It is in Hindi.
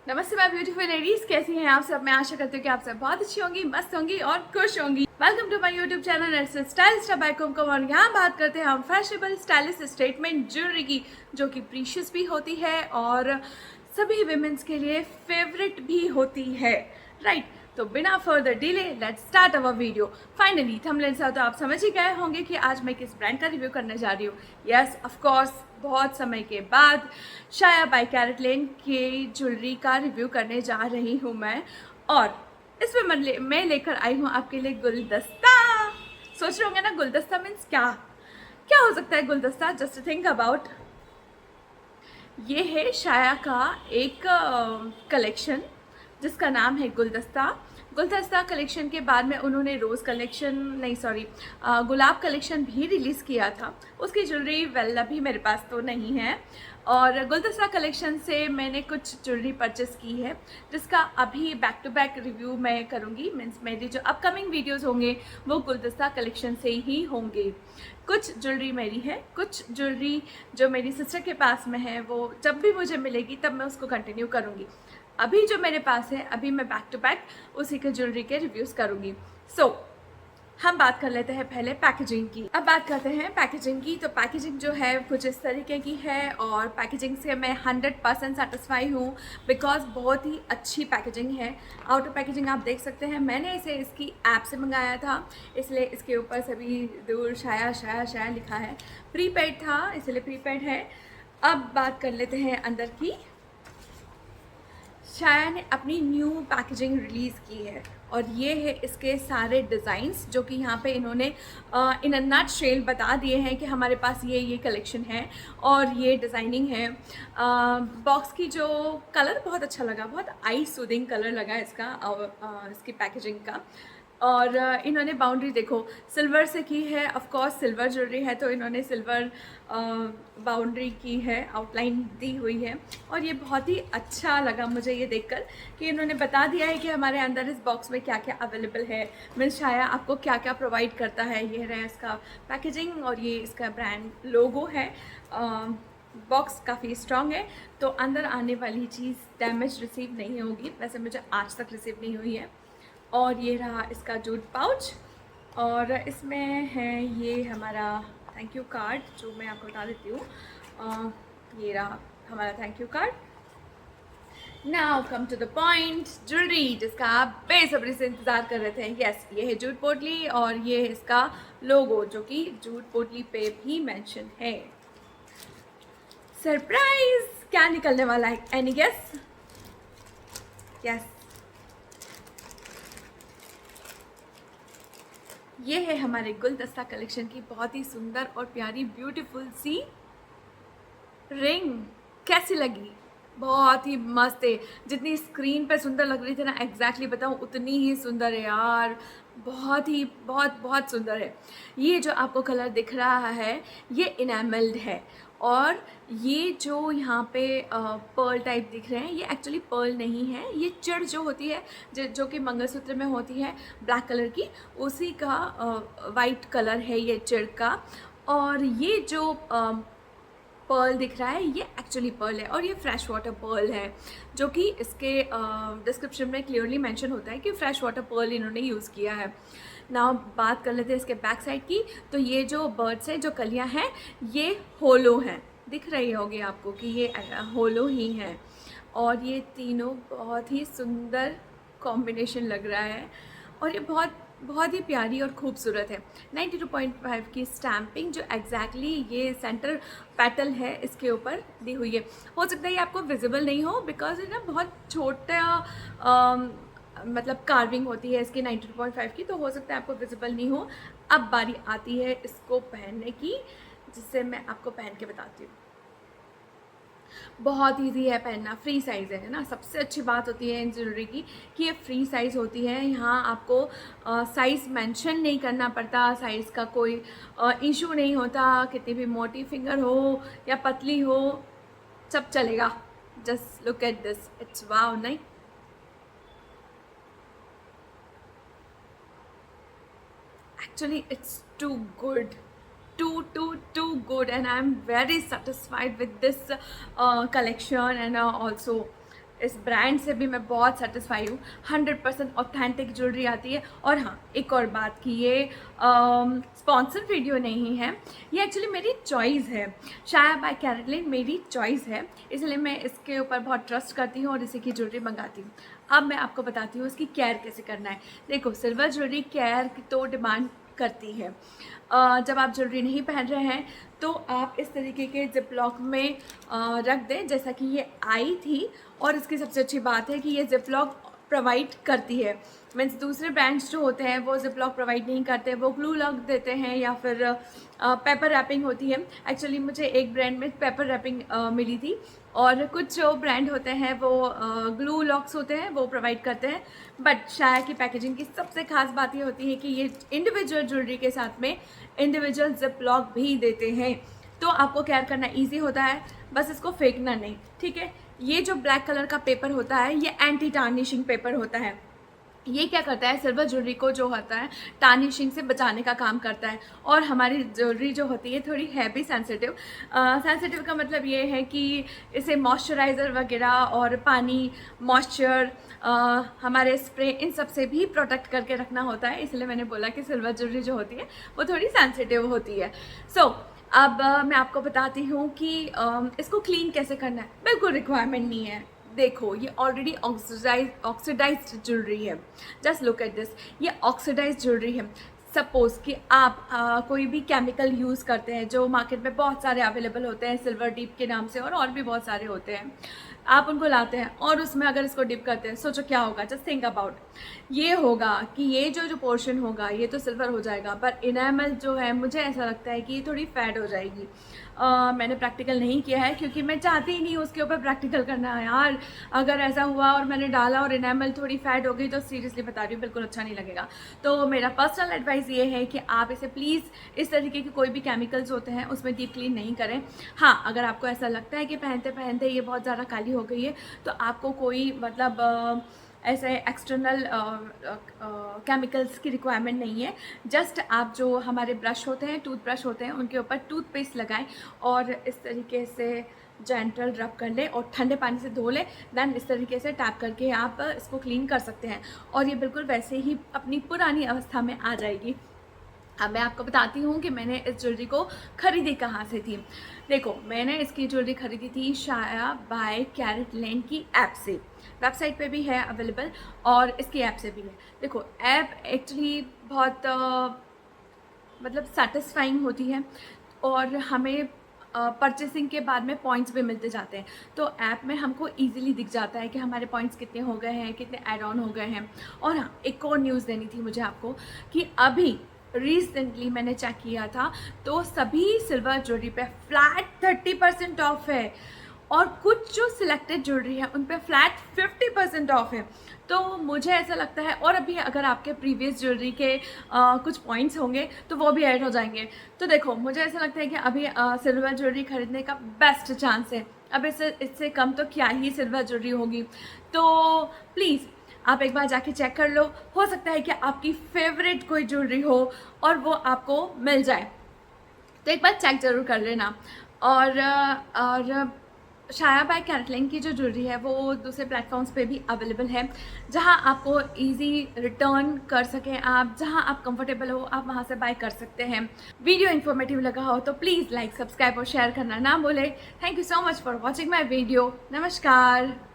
नमस्ते माय ब्यूटीफुल लेडीज, कैसी हैं आप सब। मैं आशा करती हूँ कि आप सब बहुत अच्छी होंगी, मस्त होंगी और खुश होंगी। Welcome to my YouTube channel stylish by Kumkum. और यहाँ बात करते हैं हम फैशनेबल स्टाइलिश स्टेटमेंट ज्वेलरी की, जो कि प्रीशियस भी होती है और सभी विमेंस के लिए फेवरेट भी होती है, राइट। तो बिना further delay let's start our video. Finally thumbnail से तो आप समझ ही गए होंगे कि आज मैं किस ब्रांड का रिव्यू करने जा रही हूँ। यस ऑफ कोर्स, बहुत समय के बाद शाया बाय कैरेटलेन के ज्वेलरी का रिव्यू करने जा रही हूँ मैं। और इसमें मैं लेकर आई हूँ आपके लिए गुलदस्ता। सोच रहे होंगे ना गुलदस्ता मीन्स क्या क्या हो सकता है गुलदस्ता। जस्ट थिंक अबाउट, ये है शाया का एक कलेक्शन जिसका नाम है गुलदस्ता। गुलदस्ता कलेक्शन के बाद में उन्होंने रोज़ कलेक्शन नहीं सॉरी गुलाब कलेक्शन भी रिलीज़ किया था। उसकी ज्वेलरी वेल अभी मेरे पास तो नहीं है। और गुलदस्ता कलेक्शन से मैंने कुछ ज्वेलरी परचेस की है, जिसका अभी बैक टू बैक रिव्यू मैं करूँगी। मीन्स मेरी जो अपकमिंग वीडियोज़ होंगे वो गुलदस्ता कलेक्शन से ही होंगे। कुछ ज्वेलरी मेरी है, कुछ ज्वेलरी जो मेरी सिस्टर के पास में है वो जब भी मुझे मिलेगी तब मैं उसको कंटिन्यू करूँगी। अभी जो मेरे पास है अभी मैं बैक टू बैक उसी के ज्वेलरी के रिव्यूज़ करूँगी। सो हम बात कर लेते हैं पहले पैकेजिंग की। अब बात करते हैं पैकेजिंग की। तो पैकेजिंग जो है कुछ इस तरीके की है और पैकेजिंग से मैं 100% सेटिस्फाई हूँ, बिकॉज बहुत ही अच्छी पैकेजिंग है। आउटर पैकेजिंग आप देख सकते हैं, मैंने इसे इसकी ऐप से मंगाया था, इसलिए इसके ऊपर सभी दूर शाया शाया शाया लिखा है। प्रीपेड था इसलिए प्रीपेड है। अब बात कर लेते हैं अंदर की। शाया ने अपनी न्यू पैकेजिंग रिलीज़ की है और ये है इसके सारे डिज़ाइंस, जो कि यहाँ पे इन्होंने इन अ नट शेल बता दिए हैं कि हमारे पास ये कलेक्शन है और ये डिज़ाइनिंग है। बॉक्स की जो कलर बहुत अच्छा लगा, बहुत आई सूदिंग कलर लगा इसका इसकी पैकेजिंग का। और इन्होंने बाउंड्री देखो सिल्वर से की है। ऑफ कोर्स सिल्वर ज्वेलरी है तो इन्होंने सिल्वर बाउंड्री की है, आउटलाइन दी हुई है। और ये बहुत ही अच्छा लगा मुझे ये देखकर कि इन्होंने बता दिया है कि हमारे अंदर इस बॉक्स में क्या क्या अवेलेबल है। मीन्स शाया आपको क्या क्या प्रोवाइड करता है। ये रहा इसका पैकेजिंग और ये इसका ब्रांड लोगो है। बॉक्स काफ़ी स्ट्रॉन्ग है, तो अंदर आने वाली चीज़ डैमेज रिसीव नहीं होगी। वैसे मुझे आज तक रिसीव नहीं हुई है। और ये रहा इसका जूट पाउच और इसमें है ये हमारा थैंक यू कार्ड, जो मैं आपको बता देती हूँ। ये रहा हमारा thank you card. Now come to the point, jewellery जिसका आप बेसब्री से इंतज़ार कर रहे थे। यस, ये है जूट पोटली और ये है इसका लोगो, जो कि जूट पोटली पे भी मेंशन है। सरप्राइज क्या निकलने वाला है, एनी गेस? यस, ये है हमारे गुलदस्ता कलेक्शन की बहुत ही सुंदर और प्यारी ब्यूटीफुल सी रिंग। कैसी लगी? बहुत ही मस्त है। जितनी स्क्रीन पे सुंदर लग रही थी ना, एग्जैक्टली बताऊँ उतनी ही सुंदर है यार। बहुत ही बहुत बहुत सुंदर है। ये जो आपको कलर दिख रहा है ये इनेमल्ड है और ये जो यहाँ पे पर्ल टाइप दिख रहे हैं ये एक्चुअली पर्ल नहीं है, ये चिड़ जो होती है जो कि मंगलसूत्र में होती है ब्लैक कलर की, उसी का वाइट कलर है ये चिड़ का। और ये जो पर्ल दिख रहा है ये एक्चुअली पर्ल है और ये फ्रेश वाटर पर्ल है, जो कि इसके डिस्क्रिप्शन में क्लियरली मेंशन होता है कि फ्रेश वाटर पर्ल इन्होंने यूज़ किया है। नाउ बात कर लेते हैं इसके बैक साइड की। तो ये जो बर्ड्स हैं, जो कलियां हैं, ये होलो हैं। दिख रही होगी आपको कि ये होलो ही हैं और ये तीनों बहुत ही सुंदर कॉम्बिनेशन लग रहा है और ये बहुत बहुत ही प्यारी और खूबसूरत है। 92.5 की स्टैम्पिंग जो एग्जैक्टली ये सेंटर पेटल है इसके ऊपर दी हुई है। हो सकता है ये आपको विजिबल नहीं हो बिकॉज ये ना बहुत छोटा मतलब कार्विंग होती है इसकी 92.5 की, तो हो सकता है आपको विजिबल नहीं हो। अब बारी आती है इसको पहनने की, जिससे मैं आपको पहन के बताती हूँ। बहुत ईजी है पहनना, फ्री साइज़ है ना। सबसे अच्छी बात होती है इन ज्वेलरी की कि ये फ्री साइज़ होती है। यहाँ आपको साइज़ मेंशन नहीं करना पड़ता, साइज़ का कोई इशू नहीं होता। कितनी भी मोटी फिंगर हो या पतली हो सब चलेगा। Just look at this, it's wow, नहीं? Actually, it's too good. Too good, and I'm very satisfied with this collection and also इस ब्रांड से भी मैं बहुत सेटिस्फाई हूँ। 100% ऑथेंटिक ज्वेलरी आती है। और हाँ, एक और बात कि ये स्पॉन्सर वीडियो नहीं है, ये एक्चुअली मेरी चॉइस है। शाया बाय कैरेटलैंड मेरी चॉइस है, इसलिए मैं इसके ऊपर बहुत ट्रस्ट करती हूँ और इसी की ज्वेलरी मंगाती हूँ। अब मैं आपको बताती हूँ इसकी केयर कैसे करना है। देखो, सिल्वर ज्वेलरी केयर की तो डिमांड करती है। जब आप ज्वेलरी नहीं पहन रहे हैं तो आप इस तरीके के जिप लॉक में रख दें, जैसा कि ये आई थी। और इसकी सबसे अच्छी बात है कि ये जिप लॉक प्रोवाइड करती है। मीन्स दूसरे ब्रांड्स जो होते हैं वो जिप लॉक प्रोवाइड नहीं करते, वो ग्लू लॉक देते हैं या फिर पेपर रैपिंग होती है। एक्चुअली मुझे एक ब्रांड में पेपर रैपिंग मिली थी, और कुछ जो ब्रांड होते हैं वो ग्लू लॉक्स होते हैं, वो प्रोवाइड करते हैं। बट शाया की पैकेजिंग की सबसे खास बात ये होती है कि ये इंडिविजुअल ज्वेलरी के साथ में इंडिविजुअल जिप लॉक भी देते हैं, तो आपको केयर करना ईजी होता है, बस इसको फेंकना नहीं, ठीक है। ये जो ब्लैक कलर का पेपर होता है ये एंटी टार्निशिंग पेपर होता है। ये क्या करता है, सिल्वर ज्वेलरी को जो होता है टार्निशिंग से बचाने का काम करता है। और हमारी ज्वेलरी जो होती है थोड़ी है भी सेंसिटिव। सेंसिटिव का मतलब ये है कि इसे मॉइस्चराइज़र वगैरह और पानी, मॉइस्चर, हमारे स्प्रे, इन सब से भी प्रोटेक्ट करके रखना होता है। इसलिए मैंने बोला कि सिल्वर ज्वेलरी जो होती है वो थोड़ी सेंसिटिव होती है। अब मैं आपको बताती हूँ कि इसको क्लीन कैसे करना है। बिल्कुल रिक्वायरमेंट नहीं है। देखो, ये ऑलरेडी ऑक्सीडाइज्ड ज्वेलरी है। जस्ट लुक एट दिस, ये ऑक्सीडाइज्ड ज्वेलरी है। सपोज़ कि आप कोई भी केमिकल यूज़ करते हैं, जो मार्केट में बहुत सारे अवेलेबल होते हैं सिल्वर डिप के नाम से, और भी बहुत सारे होते हैं। आप उनको लाते हैं और उसमें अगर इसको डिप करते हैं, सोचो क्या होगा। जस्ट थिंक अबाउट, ये होगा कि ये जो पोर्शन होगा ये तो सिल्वर हो जाएगा, पर इनेमल जो है मुझे ऐसा लगता है कि ये थोड़ी फैड हो जाएगी। मैंने प्रैक्टिकल नहीं किया है क्योंकि मैं चाहती ही नहीं उसके ऊपर प्रैक्टिकल करना है यार। अगर ऐसा हुआ और मैंने डाला और इनेमल थोड़ी फैड हो गई तो सीरियसली बता रही हूँ, बिल्कुल अच्छा नहीं लगेगा। तो मेरा पर्सनल एडवाइस ये है कि आप इसे प्लीज़ इस तरीके के कोई भी केमिकल्स होते हैं उसमें डीप क्लीन नहीं करें। हाँ, अगर आपको ऐसा लगता है कि पहनते पहनते ये बहुत ज़्यादा काली हो गई है तो आपको कोई मतलब ऐसे एक्सटर्नल केमिकल्स की रिक्वायरमेंट नहीं है। जस्ट आप जो हमारे ब्रश होते हैं, टूथ ब्रश होते हैं, उनके ऊपर टूथपेस्ट लगाएं और इस तरीके से जेंटल रब कर लें और ठंडे पानी से धो लें। देन इस तरीके से टैप करके आप इसको क्लीन कर सकते हैं और ये बिल्कुल वैसे ही अपनी पुरानी अवस्था में आ जाएगी। अब मैं आपको बताती हूँ कि मैंने इस ज्वेलरी को ख़रीदी कहाँ से थी। देखो, मैंने इसकी ज्वेलरी ख़रीदी थी शाया बाय कैरेटलैंड की ऐप से। वेबसाइट पे भी है अवेलेबल और इसकी ऐप से भी है। देखो, ऐप एक्चुअली बहुत मतलब सेटिस्फाइंग होती है और हमें परचेसिंग के बाद में पॉइंट्स भी मिलते जाते हैं। तो ऐप में हमको इजीली दिख जाता है कि हमारे पॉइंट्स कितने हो गए हैं, कितने ऐड ऑन हो गए हैं। और हाँ, एक और न्यूज़ देनी थी मुझे आपको कि अभी रिसेंटली मैंने चेक किया था तो सभी सिल्वर ज्वेलरी पे फ्लैट 30% ऑफ है और कुछ जो सिलेक्टेड ज्वेलरी है उन पे फ्लैट 50% ऑफ है। तो मुझे ऐसा लगता है, और अभी अगर आपके प्रीवियस ज्वेलरी के कुछ पॉइंट्स होंगे तो वो भी ऐड हो जाएंगे। तो देखो, मुझे ऐसा लगता है कि अभी सिल्वर ज्वेलरी खरीदने का बेस्ट चांस है। अब इससे कम तो क्या ही सिल्वर ज्वेलरी होगी। तो प्लीज़ आप एक बार जाके चेक कर लो, हो सकता है कि आपकी फेवरेट कोई ज्वेलरी हो और वो आपको मिल जाए, तो एक बार चेक ज़रूर कर लेना। और शाया बाय कैरेटलैंड की जो ज्वेलरी है वो दूसरे प्लेटफॉर्म्स पे भी अवेलेबल है, जहां आपको इजी रिटर्न कर सकें आप, जहां आप कंफर्टेबल हो आप वहां से बाय कर सकते हैं। वीडियो इन्फॉर्मेटिव लगा हो तो प्लीज़ लाइक, सब्सक्राइब और शेयर करना ना भूलें। Thank you so much for watching my video. नमस्कार।